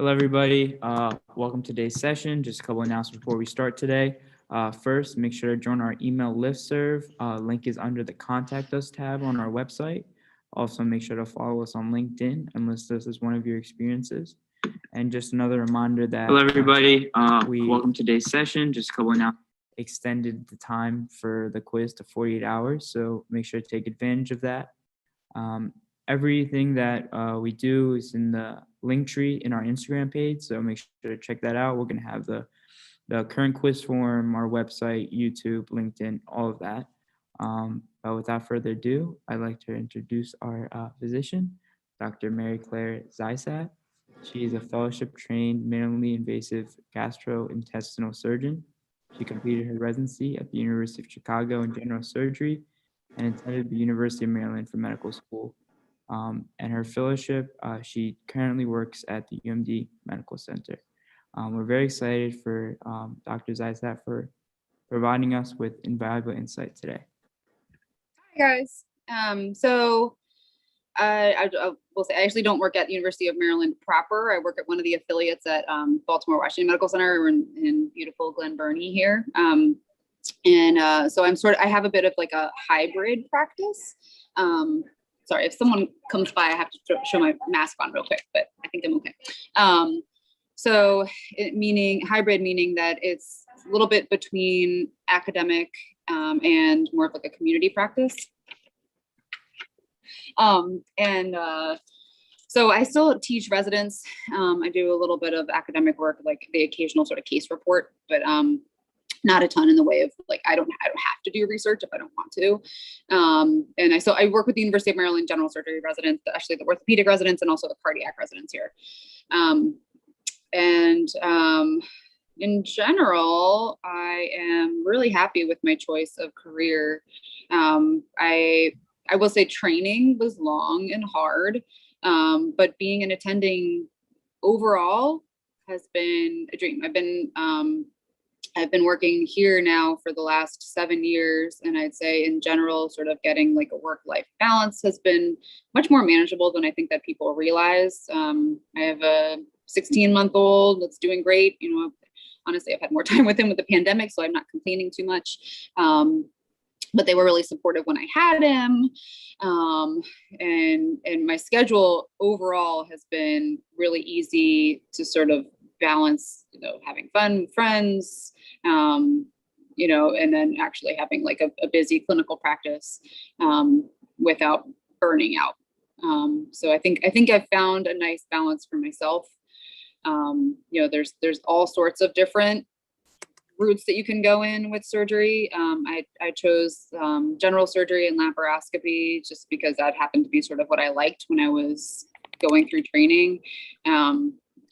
Hello, everybody. Welcome to today's session. Just a couple announcements before we start today. First, make sure to join our email listserv. Link is under the Contact Us tab on our website. Also, make sure to follow us on LinkedIn and list this as one of your experiences. And just another reminder that Hello, everybody. Welcome to today's session. Just a couple announcements. Extended the time for the quiz to 48 hours, so make sure to take advantage of that. Everything that we do is in the link tree in our Instagram page, so make sure to check that out. We're going to have the current quiz form, our website, YouTube, LinkedIn, all of that. But without further ado, I'd like to introduce our physician, Dr. Mary Claire Zysat. She is a fellowship-trained, minimally invasive gastrointestinal surgeon. She completed her residency at the University of Chicago in general surgery and attended the University of Maryland for medical school. And her fellowship, she currently works at the UMD Medical Center. We're very excited for Dr. Zysat for providing us with invaluable insight today. Hi, guys. I will say I actually don't work at the University of Maryland proper. I work at one of the affiliates at Baltimore Washington Medical Center. We're in beautiful Glen Burnie here. So I have a bit of like a hybrid practice. Sorry, if someone comes by, I have to show my mask on real quick, but I think I'm okay. Hybrid meaning that it's a little bit between academic and more of like a community practice. So I still teach residents. I do a little bit of academic work, like the occasional sort of case report, but not a ton in the way of like, I don't have to do research if I don't want to. So I work with the University of Maryland general surgery residents, actually the orthopedic residents and also the cardiac residents here. In general, I am really happy with my choice of career. I will say training was long and hard, but being an attending overall has been a dream. I've been working here now for the last 7 years, and I'd say in general, sort of getting like a work-life balance has been much more manageable than I think that people realize. I have a 16-month-old that's doing great. You know, honestly, I've had more time with him with the pandemic, so I'm not complaining too much. But they were really supportive when I had him. And my schedule overall has been really easy to sort of balance, having fun with friends, and then actually having like a busy clinical practice without burning out. So I think I've found a nice balance for myself. There's all sorts of different routes that you can go in with surgery. I chose general surgery and laparoscopy just because that happened to be sort of what I liked when I was going through training.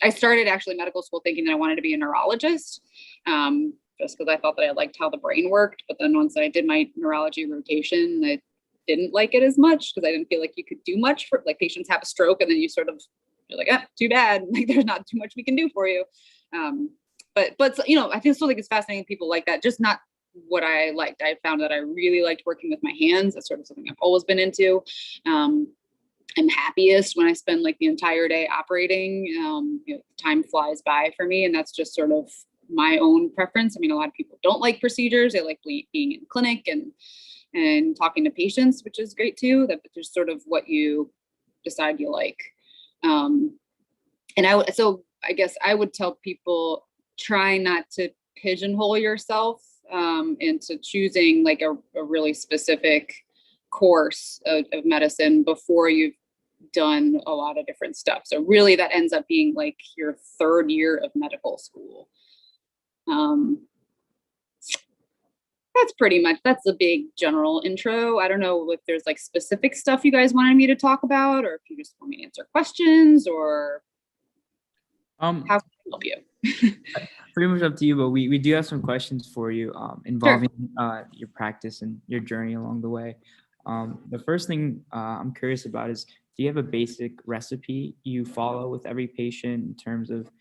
I started actually medical school thinking that I wanted to be a neurologist, just because I thought that I liked how the brain worked. But then once I did my neurology rotation, I didn't like it as much because I didn't feel like you could do much for, like, patients have a stroke and then you're like, too bad. Like, there's not too much we can do for you. But I still think it's fascinating people like that, just not what I liked. I found that I really liked working with my hands. That's sort of something I've always been into. I'm happiest when I spend like the entire day operating. Time flies by for me, and that's just sort of my own preference. I mean, a lot of people don't like procedures. They like being in clinic and talking to patients, which is great too. That there's sort of what you decide you like. So I guess I would tell people, try not to pigeonhole yourself into choosing like a really specific course of medicine before you've done a lot of different stuff. So really that ends up being like your third year of medical school. That's a big general intro. I don't know if there's like specific stuff you guys wanted me to talk about, or if you just want me to answer questions, or how can I help you? Pretty much up to you, but we do have some questions for you involving your practice and your journey along the way. The first thing I'm curious about is, do you have a basic recipe you follow with every patient in terms of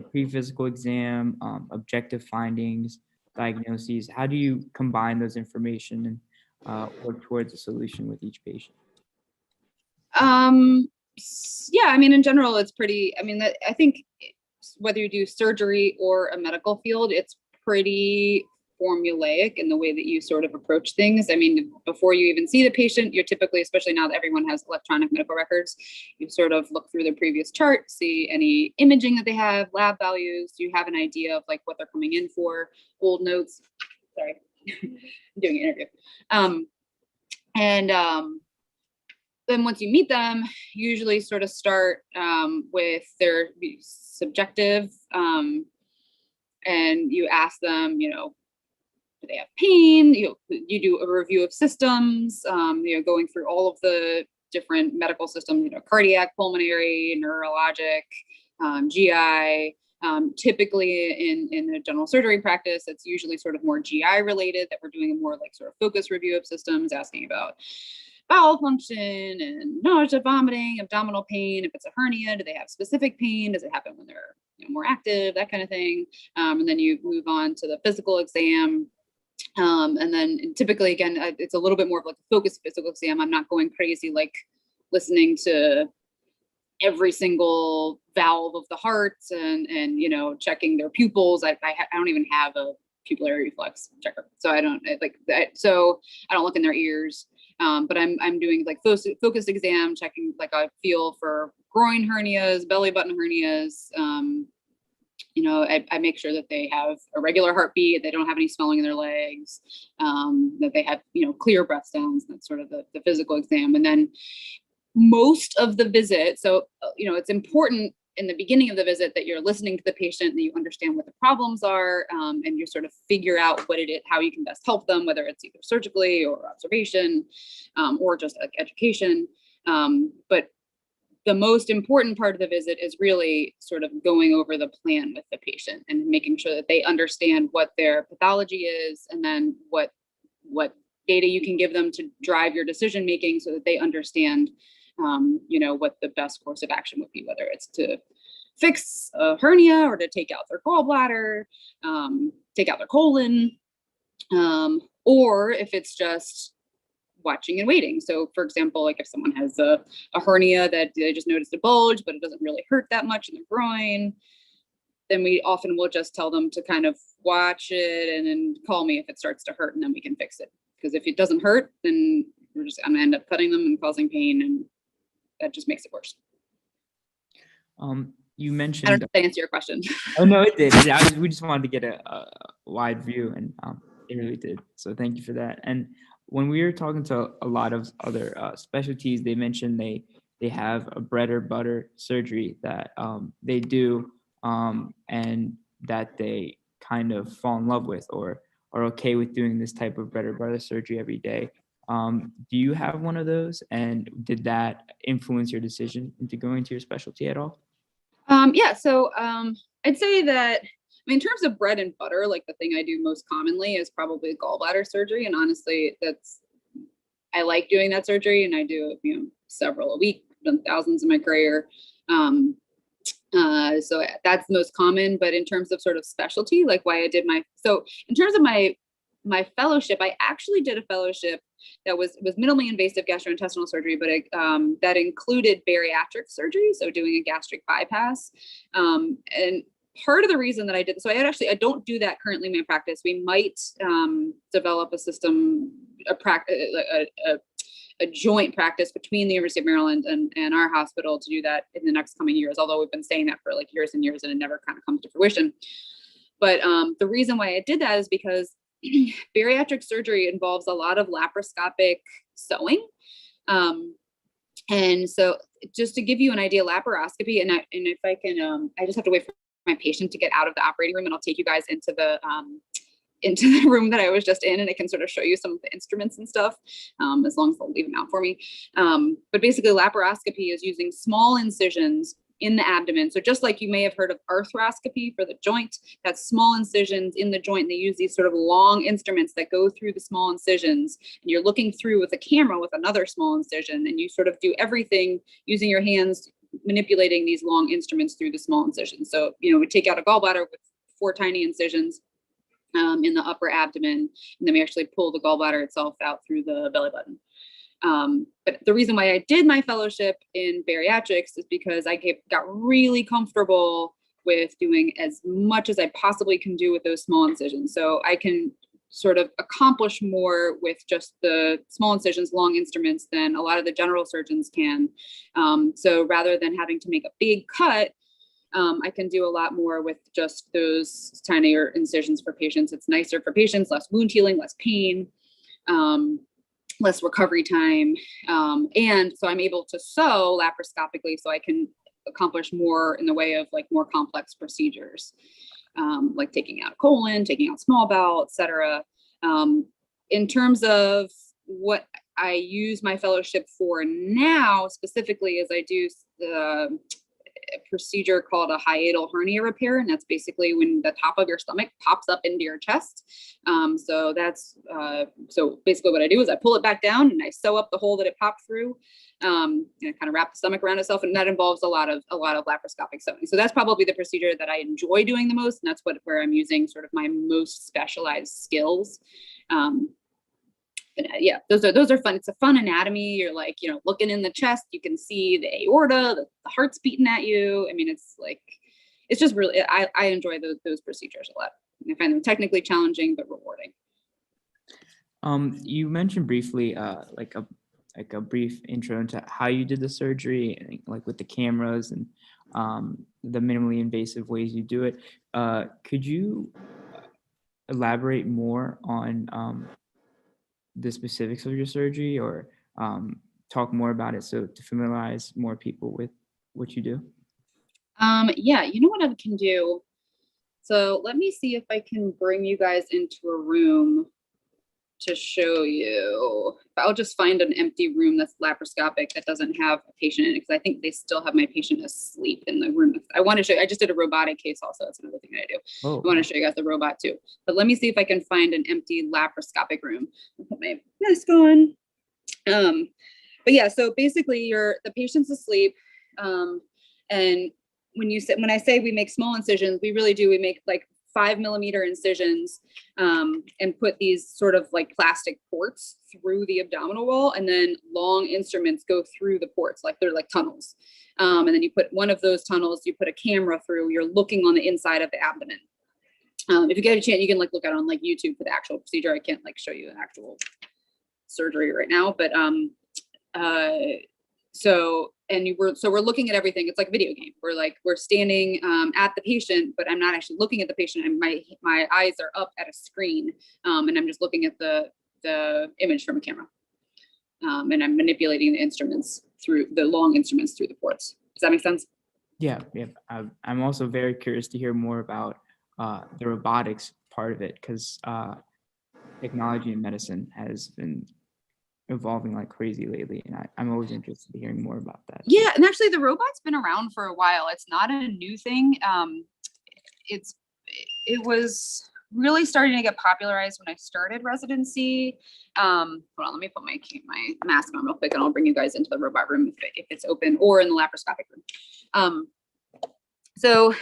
pre-physical exam, objective findings, diagnoses? How do you combine those information and work towards a solution with each patient? Yeah, I mean, in general, it's pretty, I mean, I think whether you do surgery or a medical field, it's pretty formulaic in the way that you sort of approach things. I mean, before you even see the patient, you're typically, especially now that everyone has electronic medical records, you sort of look through the previous chart, see any imaging that they have, lab values. You have an idea of like what they're coming in for, old notes. Sorry, I'm doing an interview. Then once you meet them, you usually sort of start with their subjective, and you ask them, do they have pain? You do a review of systems, going through all of the different medical systems, cardiac, pulmonary, neurologic, GI. Typically in a general surgery practice, it's usually sort of more GI related, that we're doing a more like sort of focus review of systems, asking about bowel function and nausea, vomiting, abdominal pain. If it's a hernia, do they have specific pain? Does it happen when they're more active, that kind of thing? And then you move on to the physical exam. And then typically, again, it's a little bit more of like a focused physical exam. I'm not going crazy, like listening to every single valve of the heart and checking their pupils. I don't even have a pupillary reflex checker, so I don't like that. So I don't look in their ears. But I'm doing like focused exam, checking like a feel for groin hernias, belly button hernias. I make sure that they have a regular heartbeat, they don't have any swelling in their legs, that they have, clear breath sounds. That's sort of the physical exam. And then most of the visit, so, it's important in the beginning of the visit that you're listening to the patient, that you understand what the problems are, and you sort of figure out what it is, how you can best help them, whether it's either surgically or observation, or just like education. But the most important part of the visit is really sort of going over the plan with the patient and making sure that they understand what their pathology is, and then what data you can give them to drive your decision making, so that they understand what the best course of action would be, whether it's to fix a hernia or to take out their gallbladder, take out their colon, or if it's just watching and waiting. So for example, like if someone has a hernia that they just noticed a bulge, but it doesn't really hurt that much in their groin, then we often will just tell them to kind of watch it and then call me if it starts to hurt, and then we can fix it. Because if it doesn't hurt, then I'm gonna end up cutting them and causing pain, and that just makes it worse. You mentioned. I don't know if that answer your question. Oh no, it did. We just wanted to get a wide view, and it really did. So thank you for that. And when we were talking to a lot of other specialties, they mentioned they have a bread or butter surgery that they do, and that they kind of fall in love with or are okay with doing this type of bread or butter surgery every day. Do you have one of those? And did that influence your decision into going to your specialty at all? Yeah, so I'd say that, in terms of bread and butter, like the thing I do most commonly is probably gallbladder surgery. And honestly, I like doing that surgery, and I do several a week. I've done thousands in my career. So that's the most common. But in terms of sort of specialty, like why I did in terms of my fellowship, I actually did a fellowship that was minimally invasive gastrointestinal surgery, but that included bariatric surgery, so doing a gastric bypass. And part of the reason that I did, so I don't do that currently in my practice. We might develop a system, a joint practice between the University of Maryland and our hospital to do that in the next coming years, although we've been saying that for like years and years, and it never kind of comes to fruition. But the reason why I did that is because bariatric surgery involves a lot of laparoscopic sewing. And so just to give you an idea, laparoscopy, and if I can, I just have to wait for my patient to get out of the operating room, and I'll take you guys into the room that I was just in, and I can sort of show you some of the instruments and stuff, as long as they'll leave them out for me. But basically laparoscopy is using small incisions in the abdomen. So just like you may have heard of arthroscopy for the joint, that's small incisions in the joint. And they use these sort of long instruments that go through the small incisions, and you're looking through with a camera with another small incision, and you sort of do everything using your hands, manipulating these long instruments through the small incisions. So, we take out a gallbladder with 4 tiny incisions in the upper abdomen, and then we actually pull the gallbladder itself out through the belly button. But the reason why I did my fellowship in bariatrics is because I got really comfortable with doing as much as I possibly can do with those small incisions. So I can sort of accomplish more with just the small incisions, long instruments than a lot of the general surgeons can. So rather than having to make a big cut, I can do a lot more with just those tinier incisions for patients. It's nicer for patients, less wound healing, less pain, less recovery time. And so I'm able to sew laparoscopically so I can accomplish more in the way of like more complex procedures, like taking out a colon, taking out small bowel, et cetera. In terms of what I use my fellowship for now, specifically, is I do the procedure called a hiatal hernia repair, and that's basically when the top of your stomach pops up into your chest. So that's so basically what I do is I pull it back down and I sew up the hole that it popped through, and I kind of wrap the stomach around itself, and that involves a lot of laparoscopic sewing. So that's probably the procedure that I enjoy doing the most, and that's where I'm using sort of my most specialized skills. Yeah, those are fun. It's a fun anatomy. You're like, looking in the chest, you can see the aorta, the heart's beating at you. I mean, it's just really, I enjoy those procedures a lot. I find them technically challenging, but rewarding. You mentioned briefly, like a brief intro into how you did the surgery, like with the cameras and the minimally invasive ways you do it. Could you elaborate more on the specifics of your surgery, or talk more about it so to familiarize more people with what you do? Yeah, you know what I can do? So let me see if I can bring you guys into a room to show you. I'll just find an empty room that's laparoscopic that doesn't have a patient in it, because I think they still have my patient asleep in the room. I want to show you, I just did a robotic case also. That's another thing that I do. Oh. I want to show you guys the robot too. But let me see if I can find an empty laparoscopic room. I'll put my mask on. But yeah, so basically the patient's asleep. And when I say we make small incisions, we really do. We make like 5 millimeter incisions, and put these sort of like plastic ports through the abdominal wall, and then long instruments go through the ports, like they're like tunnels. And then you put one of those tunnels, you put a camera through, you're looking on the inside of the abdomen. If you get a chance, you can like look at it on like YouTube for the actual procedure. I can't like show you an actual surgery right now, but we're looking at everything. It's like a video game. We're standing at the patient, but I'm not actually looking at the patient. And my eyes are up at a screen, and I'm just looking at the image from a camera. And I'm manipulating the instruments through the long instruments through the ports. Does that make sense? Yeah. I'm also very curious to hear more about the robotics part of it, because technology in medicine has been evolving like crazy lately, and I'm always interested in hearing more about that. Yeah, and actually the robot's been around for a while. It's not a new thing. It was really starting to get popularized when I started residency. Hold on, let me put my mask on real quick, and I'll bring you guys into the robot room if it's open, or in the laparoscopic room. So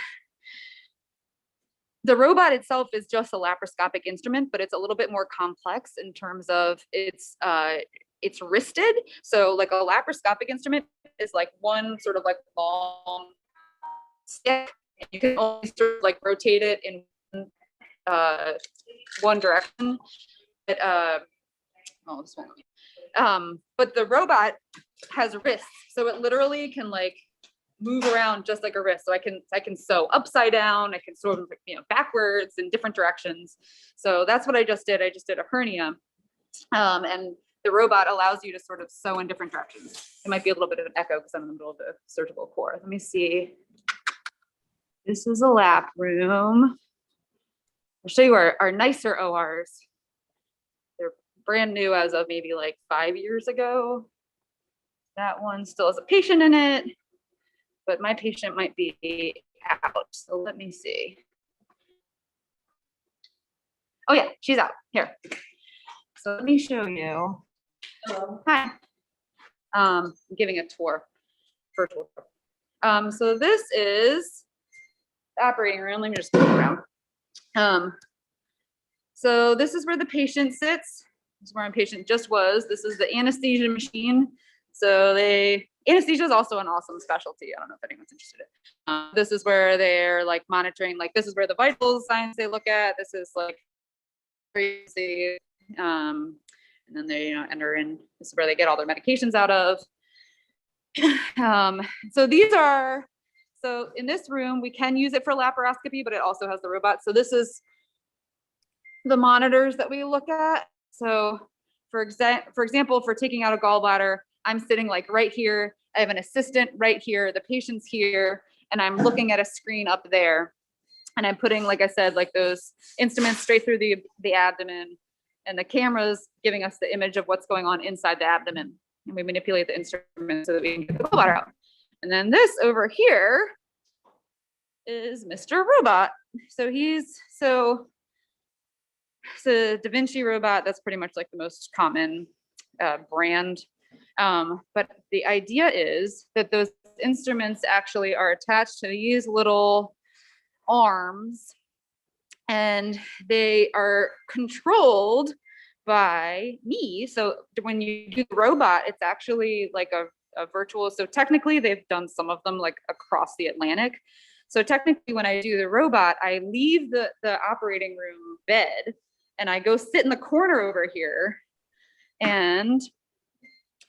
the robot itself is just a laparoscopic instrument, but it's a little bit more complex in terms of it's wristed. So like a laparoscopic instrument is like one sort of like long stick, and you can only sort of like rotate it in one direction. But this won't. But the robot has wrists, so it literally can like move around just like a wrist. So I can sew upside down. I can sew backwards in different directions. So that's what I just did. I just did a hernia, and the robot allows you to sort of sew in different directions. It might be a little bit of an echo because I'm in the middle of the surgical core. Let me see. This is a lap room. I'll show you our nicer ORs. They're brand new as of maybe like 5 years ago. That one still has a patient in it, but my patient might be out. So let me see. Oh yeah, she's out. Here. So let me show you. Hello. Hi. I'm giving a tour, virtual tour. So this is the operating room. Let me just move around. So this is where the patient sits. This is where my patient just was. This is the anesthesia machine. So they anesthesia is also an awesome specialty. I don't know if anyone's interested in. This is where they're like monitoring, like this is where the vital signs they look at. This is like crazy. And then they, enter in, this is where they get all their medications out of. So in this room, we can use it for laparoscopy, but it also has the robot. So this is the monitors that we look at. So for example, for taking out a gallbladder, I'm sitting like right here. I have an assistant right here. The patient's here, and I'm looking at a screen up there. And I'm putting, like I said, like those instruments straight through the abdomen, and the camera's giving us the image of what's going on inside the abdomen. And we manipulate the instrument so that we can get the gallbladder out. And then this over here is Mr. Robot. So it's a Da Vinci robot. That's pretty much like the most common brand. But the idea is that those instruments actually are attached to these little arms, and they are controlled by me. So when you do the robot, it's actually like a virtual. So technically they've done some of them like across the Atlantic. So technically when I do the robot, I leave the operating room bed and I go sit in the corner over here, and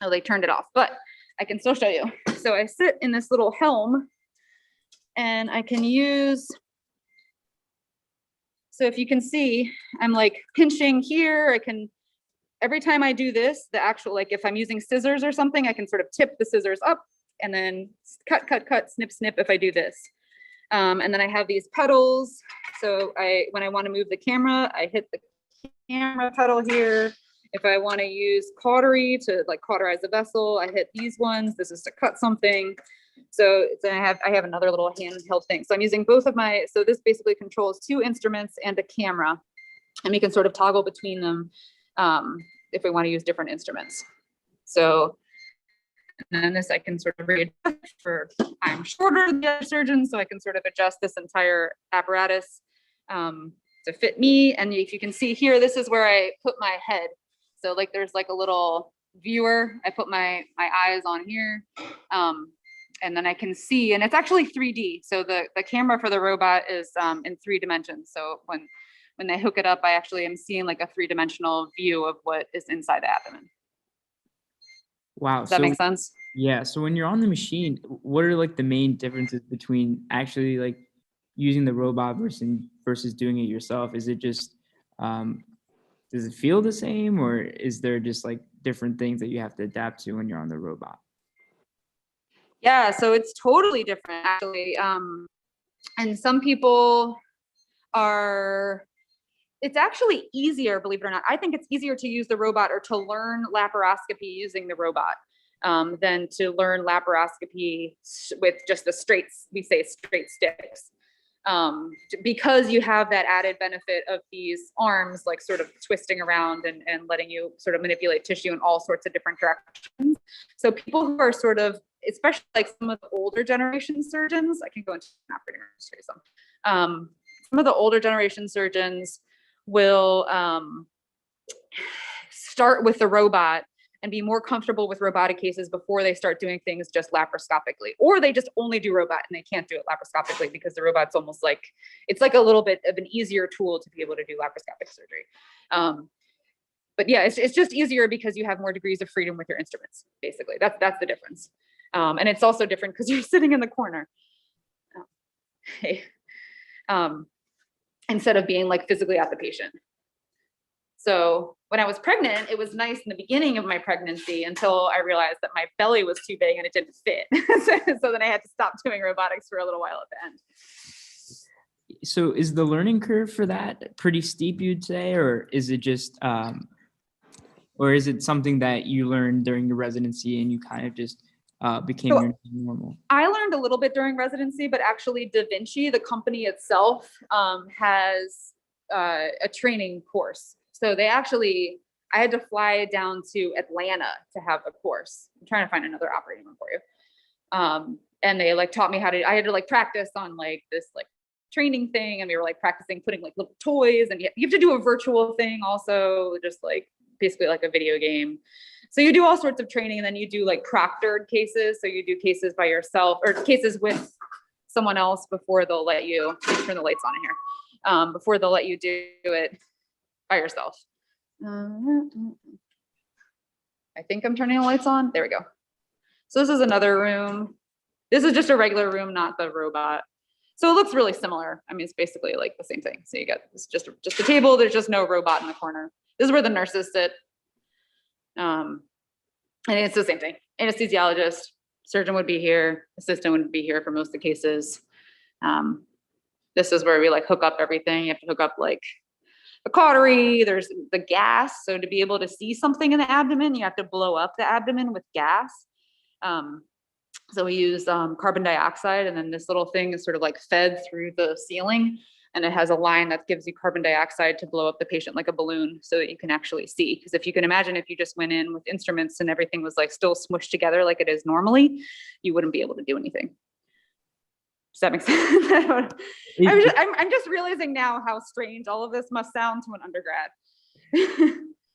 they turned it off, but I can still show you. So I sit in this little helm, and I can use, so if you can see, I'm like pinching here. Every time I do this, the actual, like if I'm using scissors or something, I can sort of tip the scissors up and then cut, snip, if I do this. And then I have these pedals. So when I want to move the camera, I hit the camera pedal here. If I want to use cautery to like cauterize a vessel, I hit these ones. This is to cut something. So then I have another little handheld thing. So I'm using both of so this basically controls 2 instruments and a camera, and we can sort of toggle between them if we want to use different instruments. So, and then this I can sort of readjust I'm shorter than the other surgeons, so I can sort of adjust this entire apparatus to fit me. And if you can see here, this is where I put my head. So like there's like a little viewer. I put my eyes on here. And then I can see, and it's actually 3D. So the camera for the robot is in 3 dimensions. So when they hook it up, I actually am seeing like a 3-dimensional view of what is inside the abdomen. Wow. Does that make sense? Yeah. So when you're on the machine, what are like the main differences between actually like using the robot versus doing it yourself? Is it just, does it feel the same, or is there just like different things that you have to adapt to when you're on the robot? Yeah, so it's totally different actually. And some people it's actually easier, believe it or not. I think it's easier to use the robot or to learn laparoscopy using the robot than to learn laparoscopy with just the straight sticks. Because you have that added benefit of these arms like sort of twisting around and letting you sort of manipulate tissue in all sorts of different directions. So people who are sort of, especially like some of the older generation surgeons, I can go into an operating room to show you some of the older generation surgeons will start with the robot and be more comfortable with robotic cases before they start doing things just laparoscopically, or they just only do robot and they can't do it laparoscopically because the robot's almost like, it's like a little bit of an easier tool to be able to do laparoscopic surgery. But yeah, it's just easier because you have more degrees of freedom with your instruments, basically. That's the difference. And it's also different because you're sitting in the corner. Instead of being like physically at the patient. So when I was pregnant, it was nice in the beginning of my pregnancy until I realized that my belly was too big and it didn't fit. So then I had to stop doing robotics for a little while at the end. So is the learning curve for that pretty steep, you'd say, or is it just, or is it something that you learned during your residency and you kind of just became your normal? I learned a little bit during residency, but actually Da Vinci, the company itself, has a training course. So I had to fly down to Atlanta to have a course. I'm trying to find another operating room for you. And they like taught me I had to like practice on like this like training thing. And we were like practicing putting like little toys, and you have to do a virtual thing also, just like basically like a video game. So you do all sorts of training, and then you do like proctored cases. So you do cases by yourself or cases with someone else before they'll let you turn the lights on in here, before they'll let you do it by yourself. I think I'm turning the lights on. There we go. So this is another room. This is just a regular room, not the robot. So it looks really similar. I mean, it's basically like the same thing. So you got it's just a table. There's just no robot in the corner. This is where the nurses sit. And it's the same thing. Anesthesiologist, surgeon would be here. Assistant would be here for most of the cases. This is where we like hook up everything. You have to hook up like a cautery. There's the gas. So to be able to see something in the abdomen, you have to blow up the abdomen with gas. So we use carbon dioxide, and then this little thing is sort of like fed through the ceiling, and it has a line that gives you carbon dioxide to blow up the patient like a balloon so that you can actually see. Because if you can imagine, if you just went in with instruments and everything was like still smushed together like it is normally, you wouldn't be able to do anything. Does that make sense? I'm just realizing now how strange all of this must sound to an undergrad.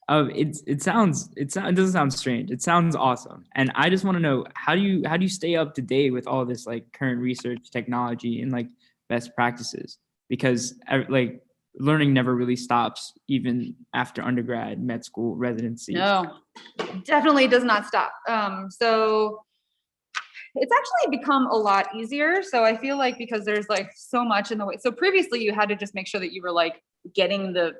It doesn't sound strange. It sounds awesome. And I just want to know, how do you stay up to date with all this like current research, technology, and like best practices? Because like learning never really stops, even after undergrad, med school, residency. No, definitely does not stop. So it's actually become a lot easier. So I feel like because there's like so much in the way. So previously you had to just make sure that you were like getting the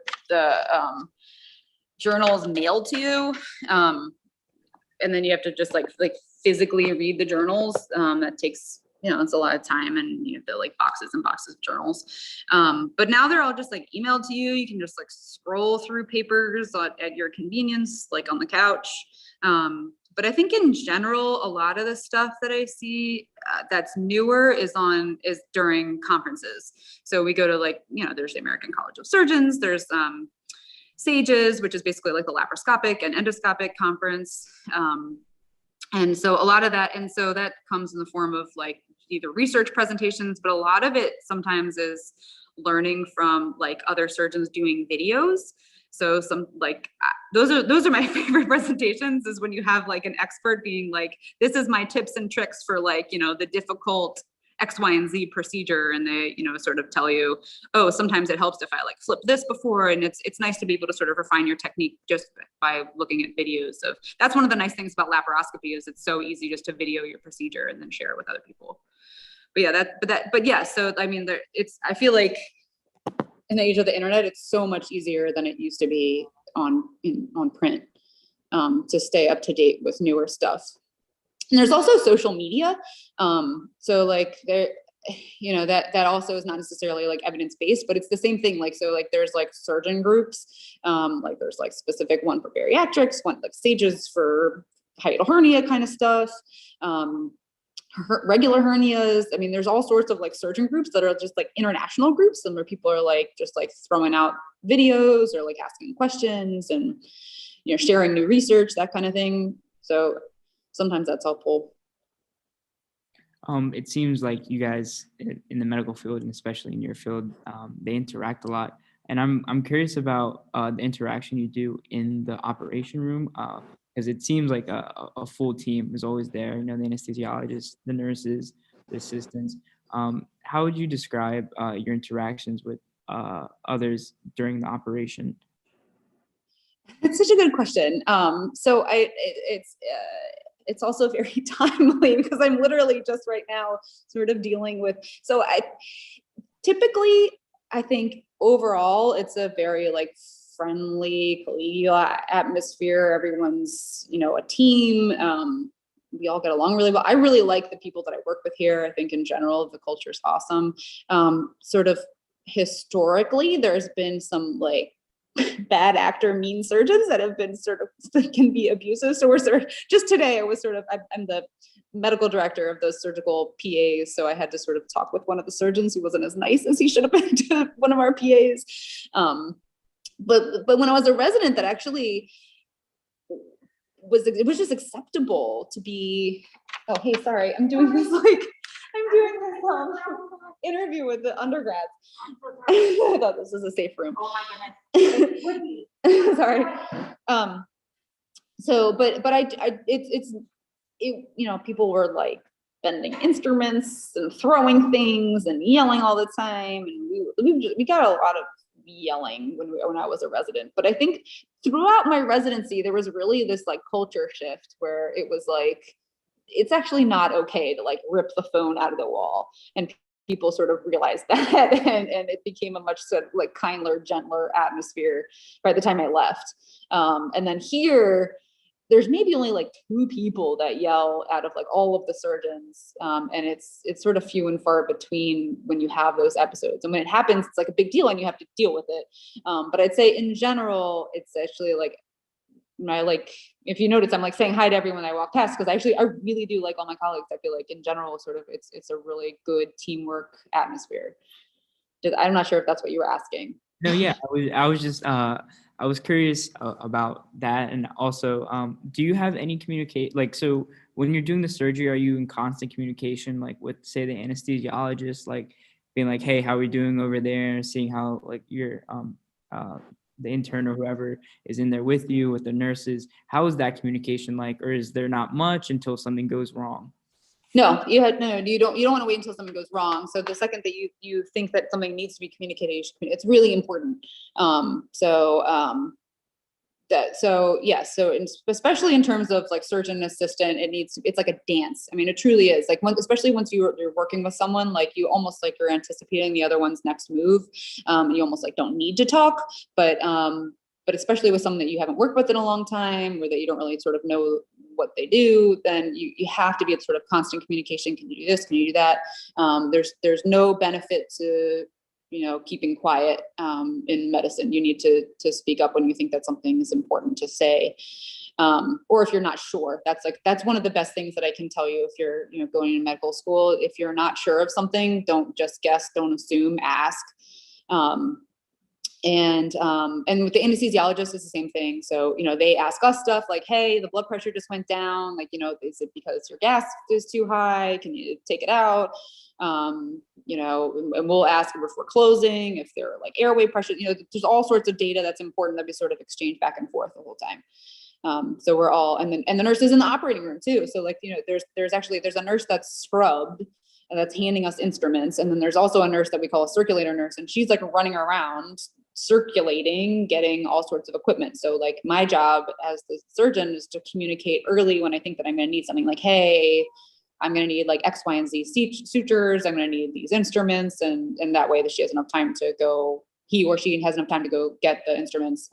journals mailed to you, and then you have to just like physically read the journals. That takes, it's a lot of time, and you have to like boxes and boxes of journals. But now they're all just like emailed to you. You can just like scroll through papers at your convenience, like on the couch. But I think in general, a lot of the stuff that I see that's newer is during conferences. So we go to like, there's the American College of Surgeons, there's SAGES, which is basically like the laparoscopic and endoscopic conference. And so a lot of that, and so that comes in the form of like either research presentations, but a lot of it sometimes is learning from like other surgeons doing videos. So some like, those are my favorite presentations, is when you have like an expert being like, this is my tips and tricks for like, the difficult X, Y, and Z procedure. And they, sort of tell you, oh, sometimes it helps if I like flip this before. And it's nice to be able to sort of refine your technique just by looking at videos of, that's one of the nice things about laparoscopy, is it's so easy just to video your procedure and then share it with other people. But yeah, so I mean, I feel like in the age of the internet, it's so much easier than it used to be on print, to stay up to date with newer stuff. And there's also social media. So like there, that also is not necessarily like evidence-based, but it's the same thing. Like, so like there's like surgeon groups, like there's like specific one for bariatrics, one like SAGES for hiatal hernia kind of stuff, regular hernias. I mean, there's all sorts of like surgeon groups that are just like international groups, and where people are like just like throwing out videos or like asking questions and sharing new research, that kind of thing. So sometimes that's helpful. It seems like you guys in the medical field, and especially in your field, they interact a lot. And I'm curious about the interaction you do in the operation room, because it seems like a full team is always there. The anesthesiologists, the nurses, the assistants. How would you describe your interactions with others during the operation? It's such a good question. So it's also very timely, because I'm literally just right now sort of dealing with, so typically I think overall it's a very like friendly, collegial atmosphere. Everyone's, a team. We all get along really well. I really like the people that I work with here. I think in general, the culture is awesome. Sort of historically, there's been some like bad actor, mean surgeons that have been sort of can be abusive. So we're sort of, just today, I'm the medical director of those surgical PAs. So I had to sort of talk with one of the surgeons who wasn't as nice as he should have been to one of our PAs. But when I was a resident, that actually it was just acceptable to be, oh, hey, sorry, I'm doing this interview with the undergrads. I thought this was a safe room. Oh my goodness. Sorry. So, but you know, people were like bending instruments and throwing things and yelling all the time. And we got a lot of yelling when I was a resident. But I think throughout my residency, there was really this like culture shift where it was like, it's actually not okay to like rip the phone out of the wall. And people sort of realized that, and it became a much sort of like kinder, gentler atmosphere by the time I left. And then here, there's maybe only like 2 people that yell out of like all of the surgeons. And it's sort of few and far between when you have those episodes. And when it happens, it's like a big deal and you have to deal with it. But I'd say in general, it's actually like, if you notice, I'm like saying hi to everyone I walk past, because I really do like all my colleagues. I feel like in general, sort of, it's a really good teamwork atmosphere. I'm not sure if that's what you were asking. No, yeah, I was curious about that. And also, do you have any so when you're doing the surgery, are you in constant communication, like with, say, the anesthesiologist, like being like, hey, how are we doing over there? Seeing how like your, the intern or whoever is in there with you, with the nurses, how is that communication like? Or is there not much until something goes wrong? No, you don't want to wait until something goes wrong. So the second that you think that something needs to be communicated, it's really important. Especially in terms of like surgeon assistant, it's like a dance. I mean, it truly is like especially once you're working with someone, like you almost like you're anticipating the other one's next move. You almost like don't need to talk, but especially with someone that you haven't worked with in a long time, or that you don't really sort of know what they do, then you have to be at sort of constant communication. Can you do this? Can you do that? There's no benefit to, keeping quiet in medicine. You need to speak up when you think that something is important to say. Or if you're not sure, that's one of the best things that I can tell you if you're, going to medical school. If you're not sure of something, don't just guess, don't assume, ask. And with the anesthesiologist, it's the same thing. So, they ask us stuff like, hey, the blood pressure just went down. Like, is it because your gas is too high? Can you take it out? And we'll ask if we're closing, if they're like airway pressure, there's all sorts of data that's important that we sort of exchange back and forth the whole time. So we're all, and the nurses in the operating room too. So like, there's a nurse that's scrubbed and that's handing us instruments. And then there's also a nurse that we call a circulator nurse. And she's like running around circulating, getting all sorts of equipment. So like my job as the surgeon is to communicate early when I think that I'm going to need something, like, hey, I'm going to need like X, Y, and Z sutures. I'm going to need these instruments. And that way that she has enough time to go, he or she has enough time to go get the instruments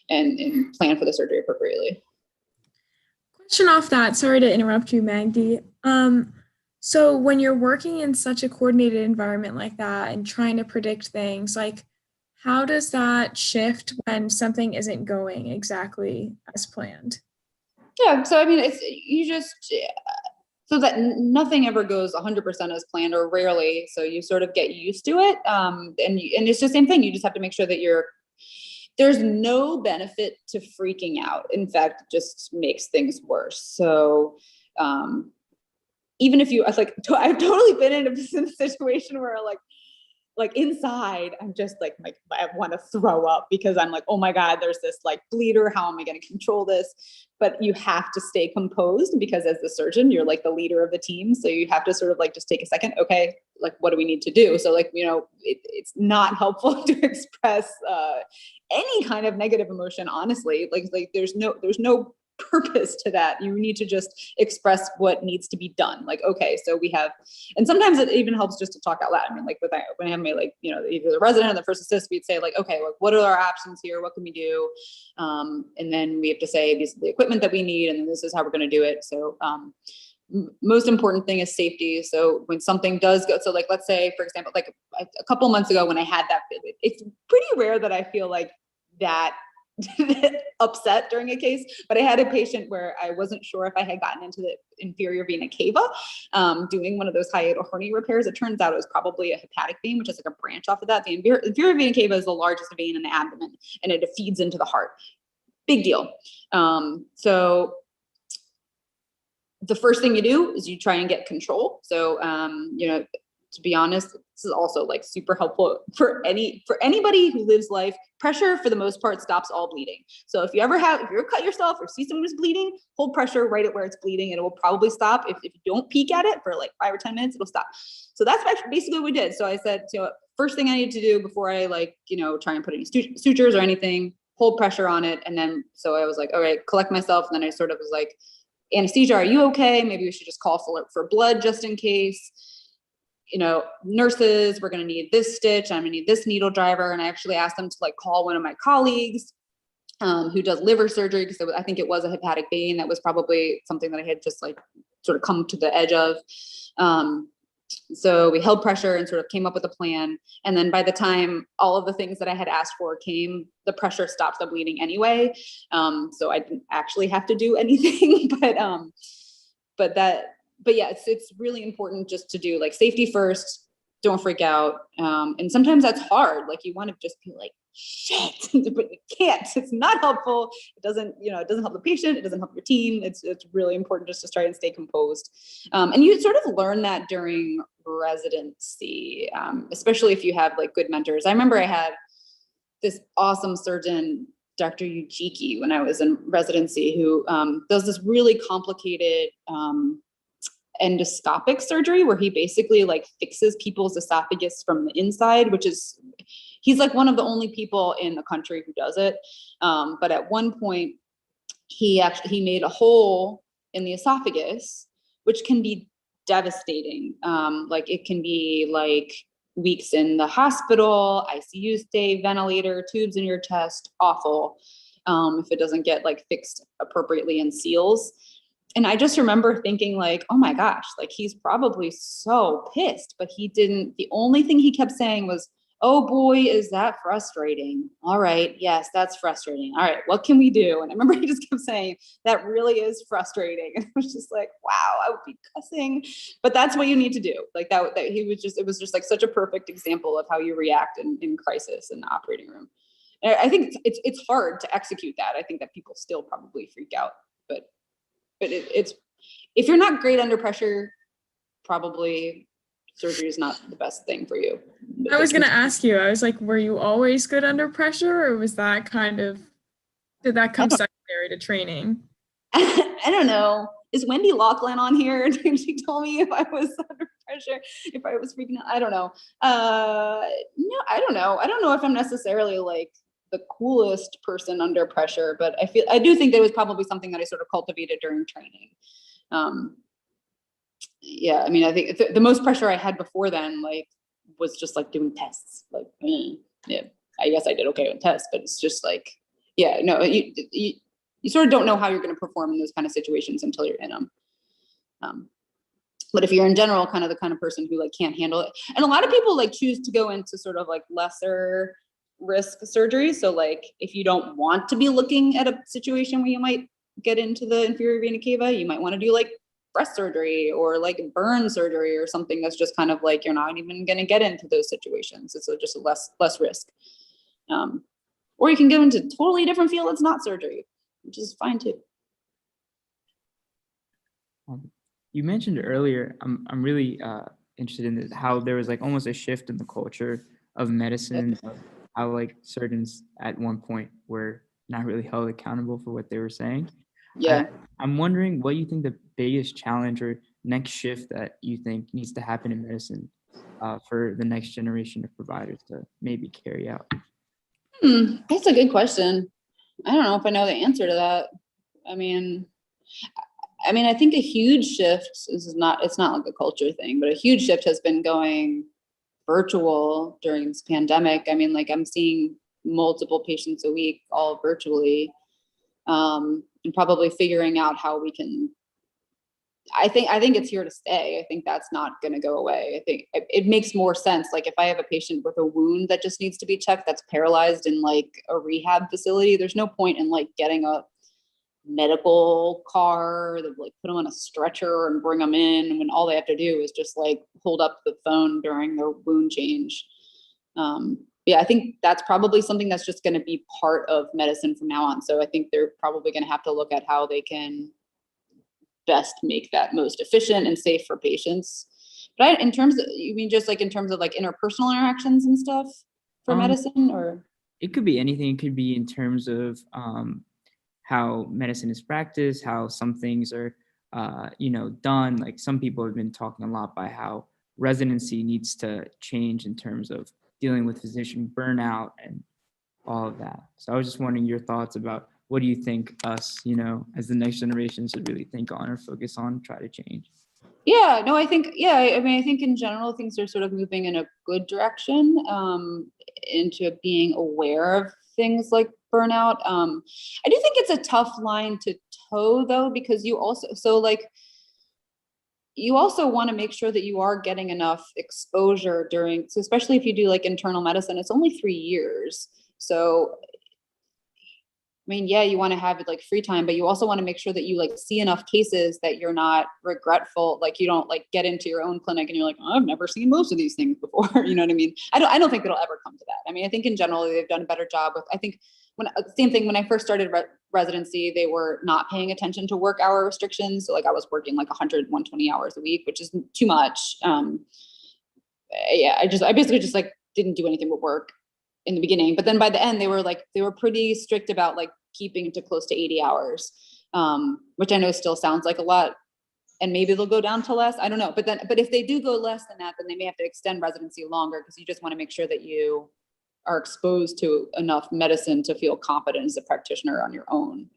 and plan for the surgery appropriately. Question off that. Sorry to interrupt you, Magdi. So when you're working in such a coordinated environment like that and trying to predict things, like how does that shift when something isn't going exactly as planned? Yeah, so I mean, so that nothing ever goes 100% as planned, or rarely. So you sort of get used to it. And it's the same thing. You just have to make sure that there's no benefit to freaking out. In fact, it just makes things worse. So, even if I've totally been in a situation where like inside, I'm just like I want to throw up because I'm like, oh my God, there's this like bleeder. How am I going to control this? But you have to stay composed because as the surgeon, you're like the leader of the team. So you have to sort of like, just take a second. Okay. Like, what do we need to do? So like, it's not helpful to express any kind of negative emotion, honestly. Like there's no purpose to that. You need to just express what needs to be done. Like, okay, so we have, and sometimes it even helps just to talk out loud. I mean, like when I have my either the resident or the first assist, we'd say like, okay, look, what are our options here? What can we do? And then we have to say this is the equipment that we need, and this is how we're going to do it. So most important thing is safety. So when something does go, so like, let's say, for example, like a couple months ago when I had that, it's pretty rare that I feel like that upset during a case, but I had a patient where I wasn't sure if I had gotten into the inferior vena cava doing one of those hiatal hernia repairs. It turns out it was probably a hepatic vein, which is like a branch off of that. The inferior vena cava is the largest vein in the abdomen, and it feeds into the heart. Big deal. So the first thing you do is you try and get control. So, to be honest, this is also like super helpful for anybody who lives life. Pressure for the most part stops all bleeding. So if you cut yourself or see someone who's bleeding, hold pressure right at where it's bleeding and it will probably stop. If you don't peek at it for like 5 or 10 minutes, it'll stop. So that's basically what we did. So I said, first thing I need to do before I try and put any sutures or anything, hold pressure on it. And then, so I was like, all right, collect myself. And then I sort of was like, anesthesia, are you okay? Maybe we should just call for blood just in case. Nurses, we're going to need this stitch. I'm going to need this needle driver. And I actually asked them to call one of my colleagues who does liver surgery, because I think it was a hepatic vein. That was probably something that I had just sort of come to the edge of. So we held pressure and sort of came up with a plan. And then by the time all of the things that I had asked for came, the pressure stopped the bleeding anyway. So I didn't actually have to do anything, but yeah, it's really important just to do safety first. Don't freak out. And sometimes that's hard. You want to just be like, shit, but you can't. It's not helpful. It doesn't help the patient. It doesn't help your team. It's really important just to try and stay composed. And you sort of learn that during residency, especially if you have good mentors. I remember I had this awesome surgeon, Dr. Ujiki, when I was in residency, who does this really complicated endoscopic surgery where he basically fixes people's esophagus from the inside, he's one of the only people in the country who does it. But at one point he made a hole in the esophagus, which can be devastating. It can be weeks in the hospital, ICU stay, ventilator, tubes in your chest, awful. If it doesn't get fixed appropriately and seals. And I just remember thinking oh my gosh, he's probably so pissed, but the only thing he kept saying was, oh boy, is that frustrating. All right. Yes, that's frustrating. All right. What can we do? And I remember he just kept saying, that really is frustrating. And I was just like, wow, I would be cussing, but that's what you need to do. It was just such a perfect example of how you react in crisis in the operating room. And I think it's hard to execute that. I think that people still probably freak out, but it's, if you're not great under pressure, probably surgery is not the best thing for you. I was going to ask you, I was like, were you always good under pressure, or was that did that come secondary to training? I don't know. Is Wendy Laughlin on here? She told me if I was under pressure, if I was freaking out. I don't know. No, I don't know. I don't know if I'm necessarily the coolest person under pressure, but I do think that was probably something that I sort of cultivated during training. Yeah, I mean, I think the most pressure I had before then, was just doing tests. Yeah, I guess I did okay with tests, but it's just yeah, no, you sort of don't know how you're going to perform in those kind of situations until you're in them. But if you're in general kind of the kind of person who can't handle it, and a lot of people choose to go into sort of lesser risk surgery. So if you don't want to be looking at a situation where you might get into the inferior vena cava, you might want to do breast surgery or burn surgery or something that's just kind of you're not even going to get into those situations. It's just a less risk. Or you can go into a totally different field that's not surgery, which is fine too. You mentioned earlier, I'm really interested in this, how there was like almost a shift in the culture of medicine, of how like surgeons at one point were not really held accountable for what they were saying. Yeah. I'm wondering what you think the biggest challenge or next shift that you think needs to happen in medicine for the next generation of providers to maybe carry out. That's a good question. I don't know if I know the answer to that. I mean, I think a huge shift it's not like a culture thing, but a huge shift has been going virtual during this pandemic. I mean, like I'm seeing multiple patients a week, all virtually, and probably figuring out how we can. I think it's here to stay. I think that's not going to go away. I think it makes more sense. Like if I have a patient with a wound that just needs to be checked, that's paralyzed in like a rehab facility, there's no point in like getting a medical car that like put them on a stretcher and bring them in when all they have to do is just like hold up the phone during their wound change. Yeah, I think that's probably something that's just going to be part of medicine from now on. So I think they're probably going to have to look at how they can best make that most efficient and safe for patients. But in terms of, you mean just like in terms of like interpersonal interactions and stuff for medicine, or? It could be anything. It could be in terms of how medicine is practiced, how some things are, done. Like some people have been talking a lot by how residency needs to change in terms of dealing with physician burnout and all of that. So I was just wondering your thoughts about what do you think us, as the next generation should really think on or focus on, try to change? Yeah, no, I think in general, things are sort of moving in a good direction, into being aware of things like burnout. I do think it's a tough line to toe though, because you also want to make sure that you are getting enough exposure so especially if you do like internal medicine, it's only 3 years. So I mean, yeah, you want to have it like free time, but you also want to make sure that you like see enough cases that you're not regretful. Like you don't like get into your own clinic and you're like, oh, I've never seen most of these things before. You know what I mean? I don't think it'll ever come to that. I mean, I think in general, they've done a better job with, I think same thing when I first started residency, they were not paying attention to work hour restrictions. So like I was working like 120 hours a week, which is too much. I basically just like didn't do anything but work in the beginning, but then by the end they were pretty strict about like keeping it to close to 80 hours, which I know still sounds like a lot, and maybe they'll go down to less. I don't know, but if they do go less than that, then they may have to extend residency longer, because you just want to make sure that you are exposed to enough medicine to feel confident as a practitioner on your own.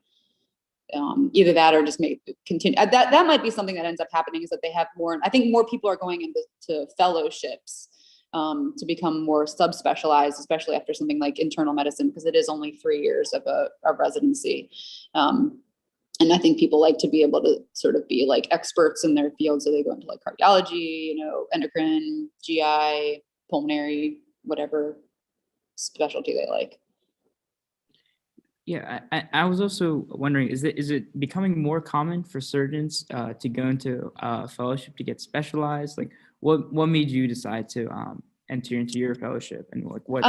Either that or just continue. That might be something that ends up happening, is that they have more. I think more people are going into fellowships to become more subspecialized, especially after something like internal medicine, because it is only 3 years of a residency. And I think people like to be able to sort of be like experts in their field. So they go into like cardiology, endocrine, GI, pulmonary, whatever specialty they like. Yeah, I was also wondering, is it becoming more common for surgeons to go into fellowship to get specialized? Like, what made you decide to enter into your fellowship, and like what?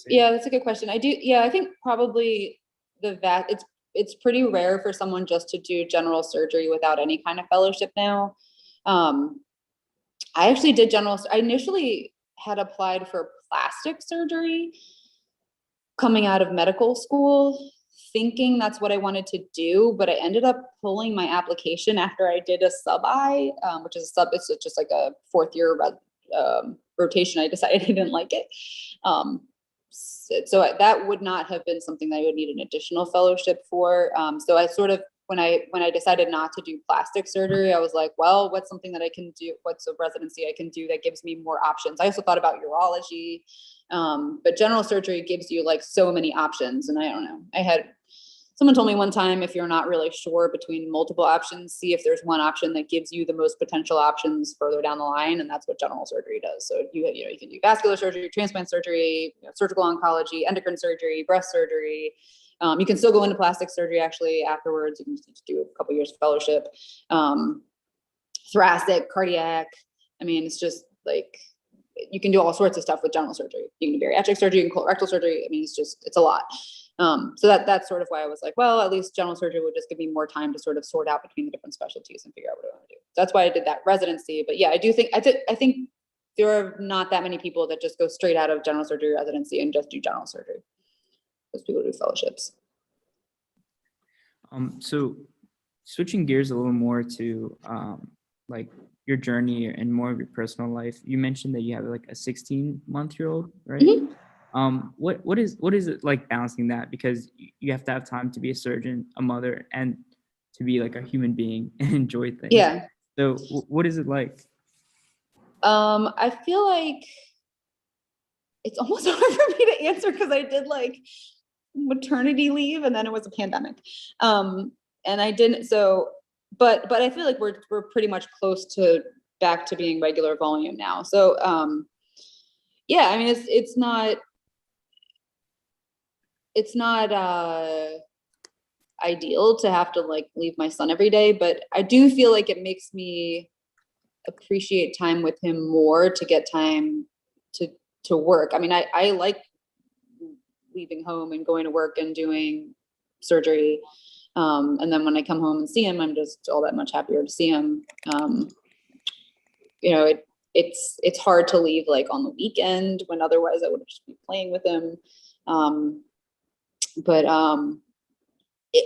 Yeah, that's a good question. I think probably it's pretty rare for someone just to do general surgery without any kind of fellowship now. I actually did I initially had applied for plastic surgery coming out of medical school, thinking that's what I wanted to do, but I ended up pulling my application after I did a sub-I, which is it's just like a 4th year rotation. I decided I didn't like it. So that would not have been something that I would need an additional fellowship for. So I sort of, when I decided not to do plastic surgery, I was like, well, what's something that I can do? What's a residency I can do that gives me more options? I also thought about urology, but general surgery gives you like so many options. And I don't know, someone told me one time, if you're not really sure between multiple options, see if there's one option that gives you the most potential options further down the line. And that's what general surgery does. So you can do vascular surgery, transplant surgery, surgical oncology, endocrine surgery, breast surgery. You can still go into plastic surgery actually afterwards. You can just do a couple years of fellowship. Thoracic, cardiac. I mean, it's just like, you can do all sorts of stuff with general surgery. You can do bariatric surgery and colorectal surgery. I mean, it's a lot. So that's sort of why I was like, well, at least general surgery would just give me more time to sort of sort out between the different specialties and figure out what I want to do. So that's why I did that residency. But yeah, I think there are not that many people that just go straight out of general surgery residency and just do general surgery. Those people do fellowships. So switching gears a little more to like your journey and more of your personal life, you mentioned that you have like a 16-month-old, right? Mm-hmm. What is it like balancing that? Because you have to have time to be a surgeon, a mother, and to be like a human being and enjoy things. Yeah. So what is it like? I feel like it's almost hard for me to answer, because I did like maternity leave and then it was a pandemic. And I didn't, but I feel like we're pretty much close to back to being regular volume now. So, yeah, I mean, it's not ideal to have to like leave my son every day, but I do feel like it makes me appreciate time with him more, to get time to work. I mean, I like leaving home and going to work and doing surgery. And then when I come home and see him, I'm just all that much happier to see him. You know, it's hard to leave like on the weekend when otherwise I would just be playing with him.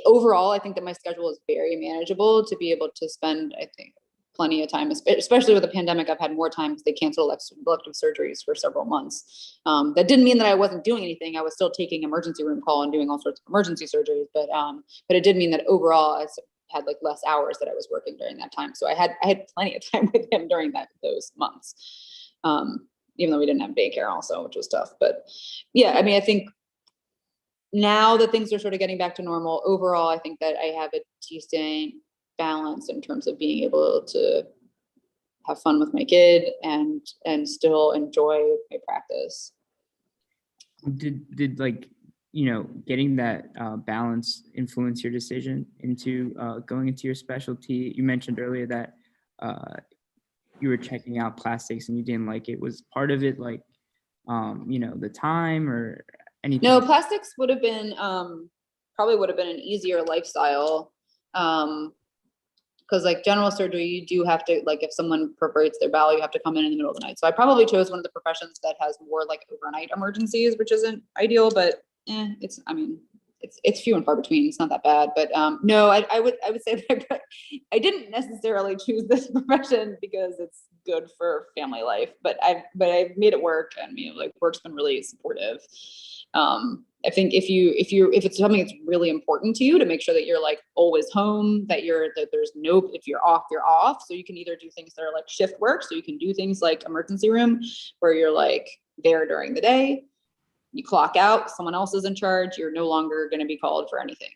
Overall, I think that my schedule is very manageable to be able to spend, I think, plenty of time, especially with the pandemic. I've had more time because they canceled elective surgeries for several months. That didn't mean that I wasn't doing anything. I was still taking emergency room call and doing all sorts of emergency surgeries, but it did mean that overall I had like less hours that I was working during that time. So I had plenty of time with him during those months, even though we didn't have daycare also, which was tough. But yeah, I mean, I think now that things are sort of getting back to normal, overall, I think that I have a decent balance in terms of being able to have fun with my kid and still enjoy my practice. Did like, you know, getting that balance influence your decision into going into your specialty? You mentioned earlier that you were checking out plastics and you didn't like it. Was part of it like, you know, the time or anything? No, plastics would have been probably would have been an easier lifestyle. Because like general surgery, you do have to, like if someone perforates their bowel, you have to come in the middle of the night. So I probably chose one of the professions that has more like overnight emergencies, which isn't ideal, but it's, I mean, it's few and far between. It's not that bad, but no, I would say that I didn't necessarily choose this profession because it's good for family life, but I've made it work, and you know, like work's been really supportive. I think if it's something that's really important to you, to make sure that you're like always home, that if you're off, you're off. So you can either do things that are like shift work. So you can do things like emergency room where you're like there during the day, you clock out, someone else is in charge, you're no longer going to be called for anything.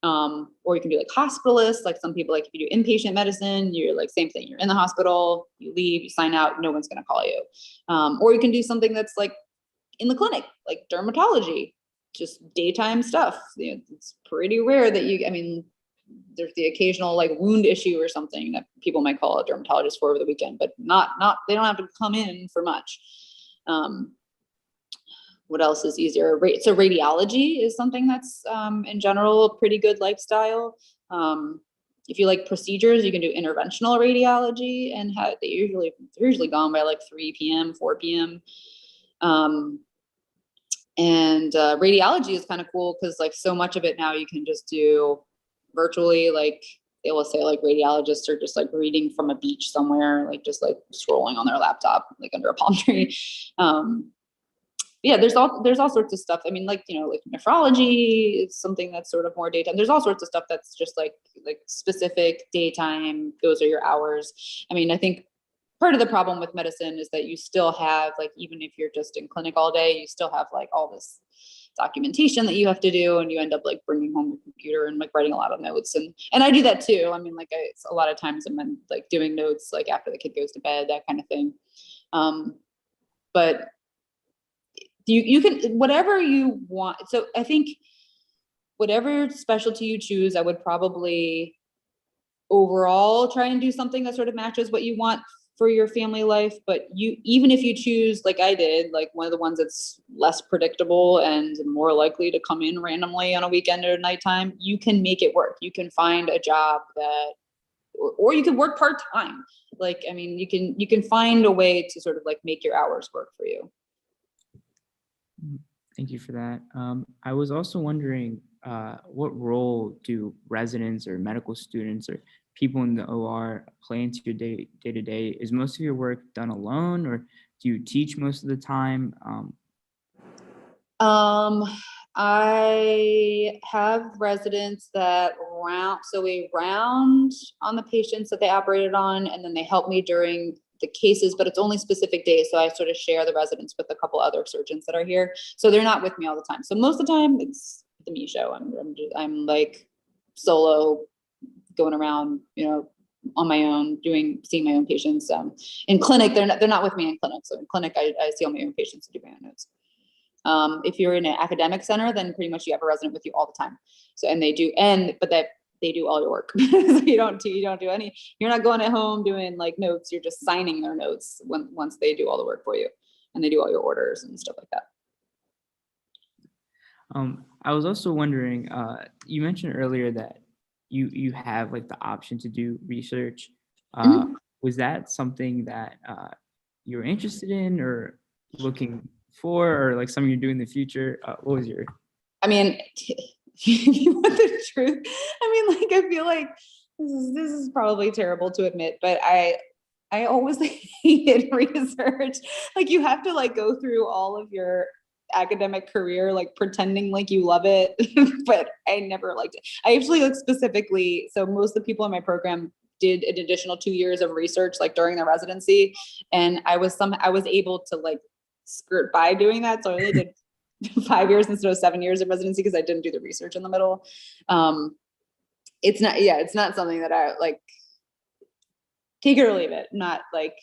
Or you can do like hospitalists, like some people, like if you do inpatient medicine, you're like same thing, you're in the hospital, you leave, you sign out, no one's going to call you. Or you can do something that's like in the clinic, like dermatology, just daytime stuff. You know, it's pretty rare that I mean, there's the occasional like wound issue or something that people might call a dermatologist for over the weekend, but not, they don't have to come in for much. What else is easier? So radiology is something that's in general a pretty good lifestyle. If you like procedures, you can do interventional radiology, and they're usually gone by like 3 p.m., 4 p.m. And radiology is kind of cool because like so much of it now you can just do virtually. Like they will say like radiologists are just like reading from a beach somewhere, like just like scrolling on their laptop, like under a palm tree. Yeah, there's all sorts of stuff. I mean, like, you know, like nephrology is something that's sort of more daytime. There's all sorts of stuff that's just like specific daytime. Those are your hours. I mean, I think part of the problem with medicine is that you still have, like, even if you're just in clinic all day, you still have like all this documentation that you have to do, and you end up like bringing home your computer and like writing a lot of notes. And I do that too. I mean, like it's a lot of times I'm like doing notes like after the kid goes to bed, that kind of thing. But you can, whatever you want. So I think whatever specialty you choose, I would probably overall try and do something that sort of matches what you want for your family life. But even if you choose, like I did, like one of the ones that's less predictable and more likely to come in randomly on a weekend or nighttime, you can make it work. You can find a job that, or you can work part-time. Like, I mean, you can find a way to sort of like make your hours work for you. Thank you for that. I was also wondering, what role do residents or medical students or people in the OR play into your day-to-day? Is most of your work done alone, or do you teach most of the time? I have residents that we round on the patients that they operated on, and then they help me during the cases, but it's only specific days. So I sort of share the residents with a couple other surgeons that are here. So they're not with me all the time. So most of the time it's the me show. I'm like solo going around, you know, on my own, seeing my own patients. In clinic, they're not with me in clinic. So in clinic, I see all my own patients and do my own notes. If you're in an academic center, then pretty much you have a resident with you all the time. So, and they do all your work. So you don't do any, you're not going at home doing like notes, you're just signing their notes once they do all the work for you, and they do all your orders and stuff like that. I was also wondering, you mentioned earlier that you have like the option to do research. Mhm. Was that something that you were interested in or looking for, or like something you're doing in the future? What was your? I mean, if you want the truth, I mean, like, I feel like this is probably terrible to admit, but I always hated research. Like, you have to like go through all of your academic career like pretending like you love it, but I never liked it. I actually like specifically, so most of the people in my program did an additional 2 years of research like during their residency, and I was able to like skirt by doing that, so I only did 5 years instead of 7 years of residency because I didn't do the research in the middle. It's not something that I like, take it or leave it. Not like